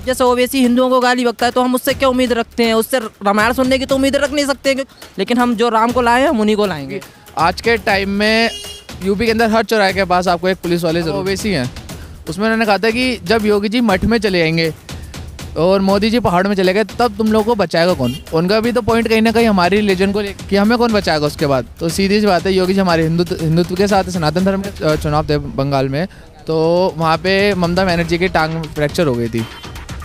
जैसे ओवैसी हिंदुओं को गाली बकता है तो हम उससे क्या उम्मीद रखते हैं? उससे रामायण सुनने की तो उम्मीद रख नहीं सकते हैं, लेकिन हम जो राम को लाए हैं हम उन्हीं को लाएंगे। आज के टाइम में यूपी के अंदर हर चौराहे के पास आपको एक पुलिस वाले जरूर ओवैसी हैं। उसमें उन्होंने कहा था कि जब योगी जी मठ में चले जाएंगे और मोदी जी पहाड़ में चले गए तब तुम लोगों को बचाएगा कौन? उनका भी तो पॉइंट कहीं ना कहीं हमारी रिलीजन को लेकर कि हमें कौन बचाएगा उसके बाद। तो सीधी सी बात है, योगी जी हमारे हिंदुत्व के साथ सनातन धर्म के चुनाव थे बंगाल में, तो वहाँ पे ममता बनर्जी की टांग फ्रैक्चर हो गई थी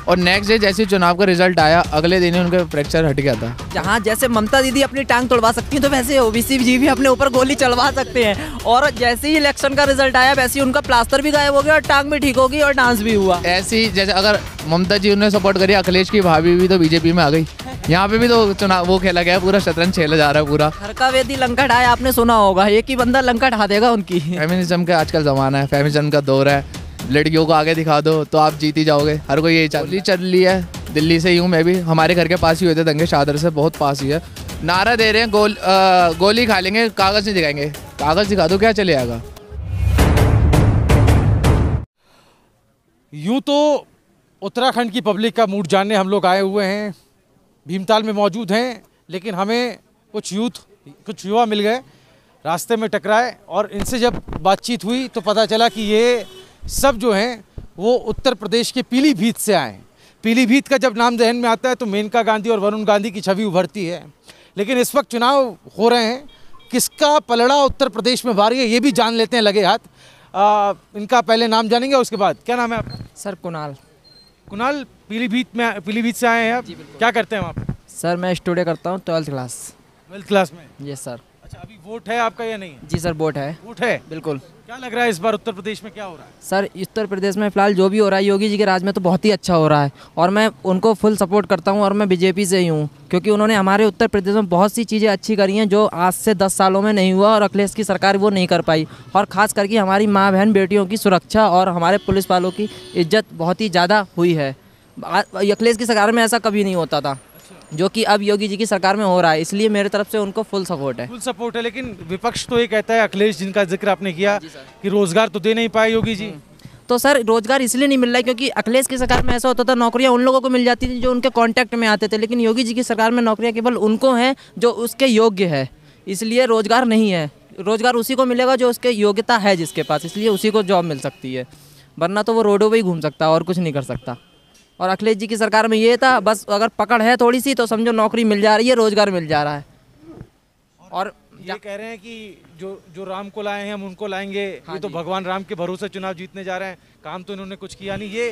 और नेक्स्ट डे जैसे चुनाव का रिजल्ट आया अगले दिन ही उनका फ्रैक्चर हट गया था। जहाँ जैसे ममता दीदी अपनी टांग तोड़वा सकती हैं तो वैसे ओबीसी जी भी अपने ऊपर गोली चलवा सकते हैं, और जैसे ही इलेक्शन का रिजल्ट आया वैसे ही उनका प्लास्टर भी गायब हो गया और टांग भी ठीक हो गई और डांस भी हुआ। ऐसी जैसे अगर ममता जी उन्हें सपोर्ट करी, अखिलेश की भाभी भी तो बीजेपी में आ गई। यहाँ पे भी तो चुनाव वो खेला गया, पूरा शतरंज खेला जा रहा है पूरा। हरका वेदी लंका ढाए आपने सुना होगा, एक ही बंदा लंका ढा देगा उनकी। फेमिनिज्म का आजकल ज़माना है, फेमिनिज्म का दौर है, लड़कियों को आगे दिखा दो तो आप जीत ही जाओगे। हर कोई यही चल रही है। दिल्ली से ही हूँ मैं भी, हमारे घर के पास ही हुए थे दंगे, शादर से बहुत पास ही है। नारा दे रहे हैं गोली खा लेंगे, कागज़ नहीं दिखाएंगे। कागज़ दिखा दो क्या चले आएगा। यूँ तो उत्तराखंड की पब्लिक का मूड जानने हम लोग आए हुए हैं, भीमताल में मौजूद हैं, लेकिन हमें कुछ युवा मिल गए, रास्ते में टकराए और इनसे जब बातचीत हुई तो पता चला कि ये सब जो हैं वो उत्तर प्रदेश के पीलीभीत से आए हैं। पीलीभीत का जब नाम जहन में आता है तो मेनका गांधी और वरुण गांधी की छवि उभरती है, लेकिन इस वक्त चुनाव हो रहे हैं, किसका पलड़ा उत्तर प्रदेश में भारी है ये भी जान लेते हैं लगे हाथ। इनका पहले नाम जानेंगे उसके बाद। क्या नाम है आपका? सर कुणाल। कुणाल, पीलीभीत से आए हैं आप, क्या करते हैं वहाँ पे? सर मैं स्टडी करता हूँ 12th क्लास। 12th क्लास में? Yes sir. अच्छा, अभी वोट है आपका या नहीं है? जी सर वोट है। वोट है, बिल्कुल। क्या लग रहा है इस बार उत्तर प्रदेश में क्या हो रहा है? सर उत्तर प्रदेश में फिलहाल जो भी हो रहा है योगी जी के राज में तो बहुत ही अच्छा हो रहा है और मैं उनको फुल सपोर्ट करता हूं, और मैं बीजेपी से ही हूं क्योंकि उन्होंने हमारे उत्तर प्रदेश में बहुत सी चीज़ें अच्छी करी हैं जो आज से 10 सालों में नहीं हुआ और अखिलेश की सरकार वो नहीं कर पाई। और ख़ास करके हमारी माँ बहन बेटियों की सुरक्षा और हमारे पुलिस वालों की इज्जत बहुत ही ज़्यादा हुई है। अखिलेश की सरकार में ऐसा कभी नहीं होता था जो कि अब योगी जी की सरकार में हो रहा है, इसलिए मेरे तरफ से उनको फुल सपोर्ट है। फुल सपोर्ट है, लेकिन विपक्ष तो ये कहता है, अखिलेश जिनका जिक्र आपने किया, कि रोजगार तो दे नहीं पाए योगी जी। तो सर रोजगार इसलिए नहीं मिल रहा है क्योंकि अखिलेश की सरकार में ऐसा होता था नौकरियां उन लोगों को मिल जाती थी जो उनके कांटेक्ट में आते थे, लेकिन योगी जी की सरकार में नौकरियां केवल उनको हैं जो उसके योग्य है, इसलिए रोजगार नहीं है। रोजगार उसी को मिलेगा जो उसके योग्यता है जिसके पास, इसलिए उसी को जॉब मिल सकती है, वरना तो वो रोडों पर ही घूम सकता है और कुछ नहीं कर सकता। और अखिलेश जी की सरकार में ये था बस अगर पकड़ है थोड़ी सी तो समझो नौकरी मिल जा रही है, रोजगार मिल जा रहा है। और ये कह रहे हैं कि जो राम को लाए हैं हम उनको लाएंगे। ये तो भगवान राम के भरोसे चुनाव जीतने जा रहे हैं, काम तो इन्होंने कुछ किया नहीं। ये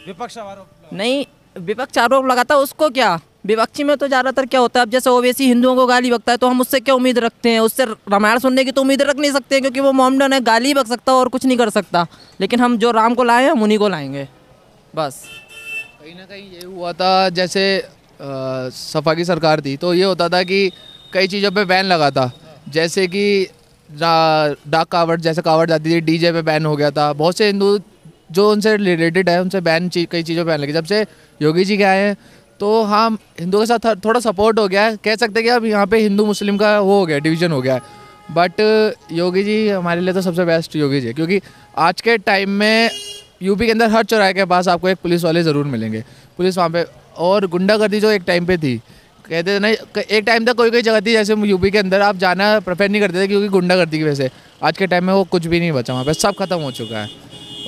विपक्ष आरोप नहीं, विपक्ष आरोप लगाता उसको क्या, विपक्षी में तो ज़्यादातर क्या होता है, अब जैसे ओवैसी हिंदुओं को गाली बकता है तो हम उससे क्या उम्मीद रखते हैं? उससे रामायण सुनने की तो उम्मीद रख नहीं सकते क्योंकि वो मोमडन है, गाली बक सकता और कुछ नहीं कर सकता, लेकिन हम जो राम को लाए हैं हम उन्हीं को लाएंगे बस। कहीं ना कहीं ये हुआ था, जैसे सपा की सरकार थी तो ये होता था कि कई चीज़ों पे बैन लगा था, जैसे कि डाक कावड़, जैसे कावड़ जाती थी डीजे पे बैन हो गया था। बहुत से हिंदू जो उनसे रिलेटेड है उनसे कई चीज़ों पे बैन लगी। जब से योगी जी के आए हैं तो हाँ हिंदुओं के साथ थोड़ा सपोर्ट हो गया है, कह सकते हैं कि अब यहाँ पे हिंदू मुस्लिम का वो हो गया, डिवीज़न हो गया है। बट योगी जी हमारे लिए तो सबसे बेस्ट योगी जी है, क्योंकि आज के टाइम में यूपी के अंदर हर चौराहे के पास आपको एक पुलिस वाले ज़रूर मिलेंगे। पुलिस वहाँ पे, और गुंडागर्दी जो एक टाइम पे थी, कहते थे नहीं, एक टाइम तक कोई जगह थी जैसे यूपी के अंदर आप जाना प्रेफर नहीं करते थे क्योंकि गुंडागर्दी की वजह से। आज के टाइम में वो कुछ भी नहीं बचा, वहाँ पे सब खत्म हो चुका है।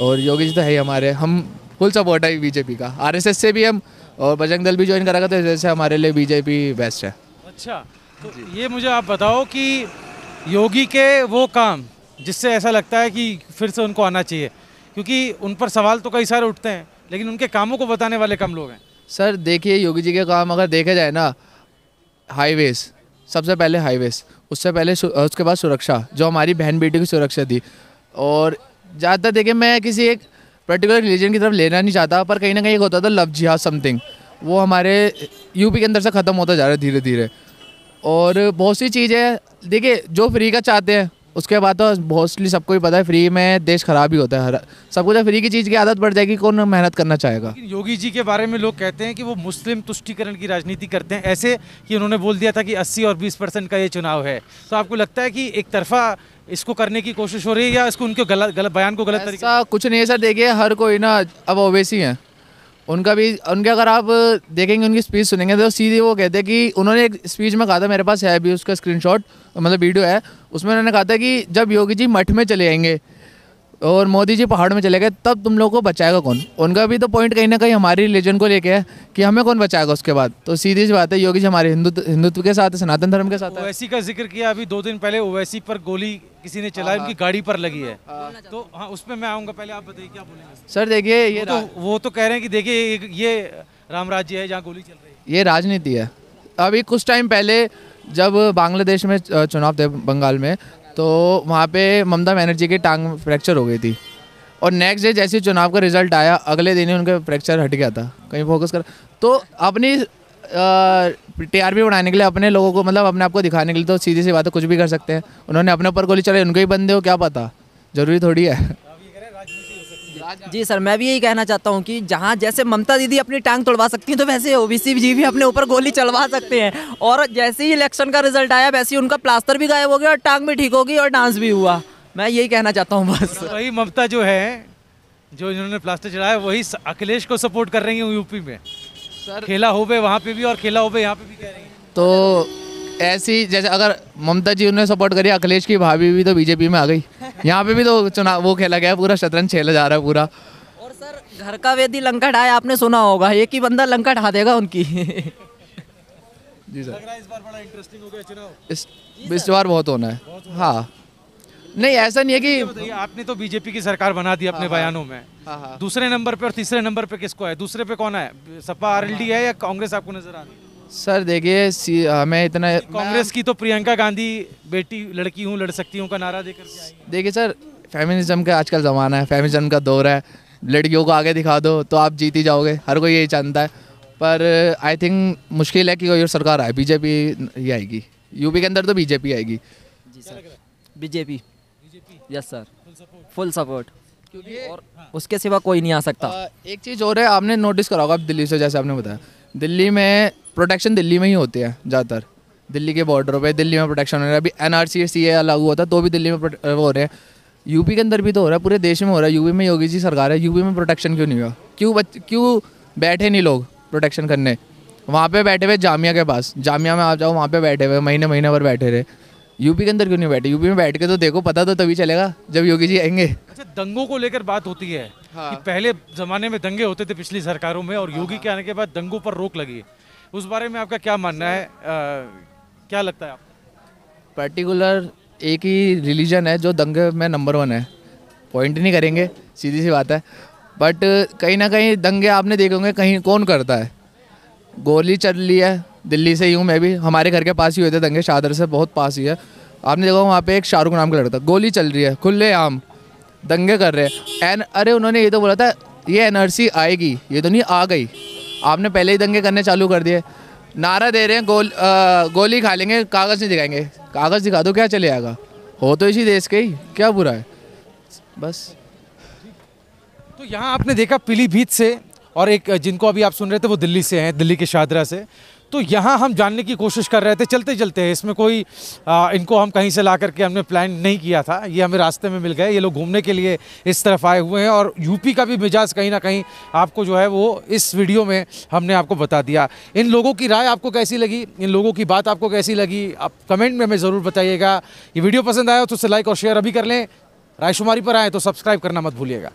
और योगी जी तो है ही हमारे, हम फुल सपोर्ट है बीजेपी का, आरएसएस से भी हम, और बजरंग दल भी ज्वाइन करा था, जैसे हमारे लिए बीजेपी बेस्ट है। अच्छा, तो ये मुझे आप बताओ कि योगी के वो काम जिससे ऐसा लगता है कि फिर से उनको आना चाहिए, क्योंकि उन पर सवाल तो कई सारे उठते हैं लेकिन उनके कामों को बताने वाले कम लोग हैं। सर देखिए, योगी जी के काम अगर देखा जाए ना, हाईवेज, सबसे पहले हाईवेज, उससे पहले उसके बाद सुरक्षा, जो हमारी बहन बेटी की सुरक्षा थी। और ज़्यादातर देखिए, मैं किसी एक पर्टिकुलर रिलीजन की तरफ लेना नहीं चाहता, पर कहीं ना कहीं एक होता था लव जिहाद समथिंग, वो हमारे यूपी के अंदर से ख़त्म होता जा रहा है धीरे धीरे। और बहुत सी चीज़ें देखिए जो फ्री का चाहते हैं, उसके बाद तो मोस्टली सबको ही पता है फ्री में देश खराब ही होता है। सबको जब फ्री की चीज़ की आदत बढ़ जाएगी कौन मेहनत करना चाहेगा। योगी जी के बारे में लोग कहते हैं कि वो मुस्लिम तुष्टीकरण की राजनीति करते हैं, ऐसे कि उन्होंने बोल दिया था कि 80 और 20% का ये चुनाव है। तो आपको लगता है कि एक तरफा इसको करने की कोशिश हो रही है या इसको उनके गलत बयान को गलत तरीके? ऐसा कुछ नहीं है सर, देखिए हर कोई ना अब ओवैसी हैं, उनका भी, उनके अगर आप देखेंगे उनकी स्पीच सुनेंगे तो सीधे वो कहते हैं कि उन्होंने एक स्पीच में कहा था, मेरे पास है अभी उसका स्क्रीनशॉट, मतलब वीडियो है, उसमें उन्होंने कहा था कि जब योगी जी मठ में चले जाएंगे और मोदी जी पहाड़ में चले गए तब तुम लोगों को बचाएगा कौन। उनका भी तो पॉइंट कहीं ना कहीं हमारी रिलीजन को लेके है कि हमें कौन बचाएगा उसके बाद। तो सीधी सी बात है, योगी जी हमारे हिंदुत्व के साथ है, सनातन धर्म के साथ है। ओवैसी का जिक्र किया, अभी 2 दिन पहले ओवैसी पर गोली किसी ने चलाई, उनकी गाड़ी पर लगी है। तो हाँ, उसमें मैं आऊँगा, पहले आप बताइए क्या बोलेंगे। सर देखिए, ये वो तो कह रहे हैं कि देखिए ये राम राज्य है जहाँ गोली चल रही है। ये राजनीति है। अभी कुछ टाइम पहले जब बांग्लादेश में चुनाव थे बंगाल में, तो वहाँ पे ममता बनर्जी की टांग फ्रैक्चर हो गई थी और नेक्स्ट डे जैसे चुनाव का रिजल्ट आया अगले दिन ही उनका फ्रैक्चर हट गया था। कहीं फोकस कर, तो अपनी टीआरपी बढ़ाने के लिए, अपने लोगों को मतलब अपने आप को दिखाने के लिए तो सीधी सी बात है कुछ भी कर सकते हैं। उन्होंने अपने ऊपर गोली चलाई, उनको ही बंदे हो क्या पता, जरूरी थोड़ी है। जी सर, मैं भी यही कहना चाहता हूँ कि जहाँ जैसे ममता दीदी अपनी टांग तोड़वा सकती हैं तो वैसे ओबीसी जी भी अपने ऊपर गोली चलवा सकते हैं। और जैसे ही इलेक्शन का रिजल्ट आया वैसे ही उनका प्लास्टर भी गायब हो गया और टांग भी ठीक हो गई और डांस भी हुआ। मैं यही कहना चाहता हूँ बस। वही ममता जो है, जो इन्होंने प्लास्टर चढ़ाया, वही अखिलेश को सपोर्ट कर रही है यूपी में। सर खेला होबे वहाँ पे भी और खेला होबे यहाँ पे भी कह रही है। तो ऐसी जैसे अगर ममता जी उन्होंने सपोर्ट करी, अखिलेश की भाभी भी तो बीजेपी में आ गई। यहाँ पे भी तो चुनाव वो खेला गया, पूरा शतरंज खेला जा रहा है पूरा। और सर घर का वेदी लंका ढाए, आपने सुना होगा, एक ही बंदा लंका ढा देगा उनकी। जी सर, लग रहा है इस बार बड़ा इंटरेस्टिंग हो गया चुनाव। इस बार बहुत होना है। हाँ, नहीं ऐसा नहीं है कि बताइए, आपने तो बीजेपी की सरकार बना दी अपने बयानों में। दूसरे नंबर पे और तीसरे नंबर पे किसको है? दूसरे पे कौन है? सपा आरएलडी है या कांग्रेस आपको नजर आ रही है? सर देखिए, हमें इतना कांग्रेस की तो प्रियंका गांधी बेटी लड़की हूँ लड़ सकती हूँ का नारा देकर के आई है। देखिए सर, फेमिनिज्म का आजकल ज़माना है, फेमिनिज्म का दौर है, लड़कियों को आगे दिखा दो तो आप जीत ही जाओगे, हर कोई यही जानता है। पर आई थिंक मुश्किल है कि कोई और सरकार आए, बीजेपी ही आएगी। यूपी के अंदर तो बीजेपी आएगी। जी sir, BJP. Yes sir, full support, क्योंकि और उसके सिवा कोई नहीं आ सकता। एक चीज़ और है, आपने नोटिस करा होगा दिल्ली से, जैसे आपने बताया, दिल्ली में प्रोटेक्शन दिल्ली में ही होती है ज़्यादातर। दिल्ली के बॉर्डरों पे दिल्ली में प्रोटेक्शन हो रहा है। अभी एनआरसी सीए लागू होता है तो भी दिल्ली में वो हो रहे हैं। यूपी के अंदर भी तो हो रहा है, पूरे देश में हो रहा है। यूपी में योगी जी सरकार है, यूपी में प्रोटेक्शन क्यों नहीं हुआ? क्यों बैठे नहीं लोग प्रोटेक्शन करने? वहाँ पे बैठे हुए जामिया के पास, जामिया में आप जाओ, वहाँ पे बैठे हुए महीने महीने भर बैठे रहे। यूपी के अंदर क्यों नहीं बैठे? यूपी में बैठ के तो देखो, पता तो तभी चलेगा जब योगी जी आएंगे। अच्छा, दंगों को लेकर बात होती है कि पहले जमाने में दंगे होते थे पिछली सरकारों में और योगी के आने के बाद दंगों पर रोक लगी। उस बारे में आपका क्या मानना है? क्या लगता है आपको? पर्टिकुलर एक ही रिलीजन है जो दंगे में नंबर 1 है, पॉइंट नहीं करेंगे, सीधी सी बात है। बट कहीं ना कहीं दंगे आपने देखे होंगे, कहीं कौन करता है? गोली चल रही है, दिल्ली से ही हूँ मैं भी, हमारे घर के पास ही हुए थे दंगे, शादर से बहुत पास ही है। आपने देखा वहाँ पे एक शाहरुख नाम का लड़का, गोली चल रही है, खुले आम दंगे कर रहे हैं। अरे उन्होंने ये तो बोला था ये एनआरसी आएगी, ये तो नहीं आ गई। आपने पहले ही दंगे करने चालू कर दिए, नारा दे रहे हैं गोली खा लेंगे, कागज़ नहीं दिखाएंगे। कागज़ दिखा दो, क्या चले आएगा? हो तो इसी देश के ही, क्या बुरा है? बस। तो यहाँ आपने देखा पीलीभीत से, और एक जिनको अभी आप सुन रहे थे वो दिल्ली से हैं, दिल्ली के शादरा से। तो यहाँ हम जानने की कोशिश कर रहे थे चलते चलते, इसमें कोई इनको हम कहीं से ला करके हमने प्लान नहीं किया था, ये हमें रास्ते में मिल गए। ये लोग घूमने के लिए इस तरफ आए हुए हैं और यूपी का भी मिजाज कहीं ना कहीं आपको जो है वो इस वीडियो में हमने आपको बता दिया। इन लोगों की राय आपको कैसी लगी, इन लोगों की बात आपको कैसी लगी, आप कमेंट में हमें ज़रूर बताइएगा। ये वीडियो पसंद आया तो उसे लाइक और शेयर अभी कर लें। रायशुमारी पर आए तो सब्सक्राइब करना मत भूलिएगा।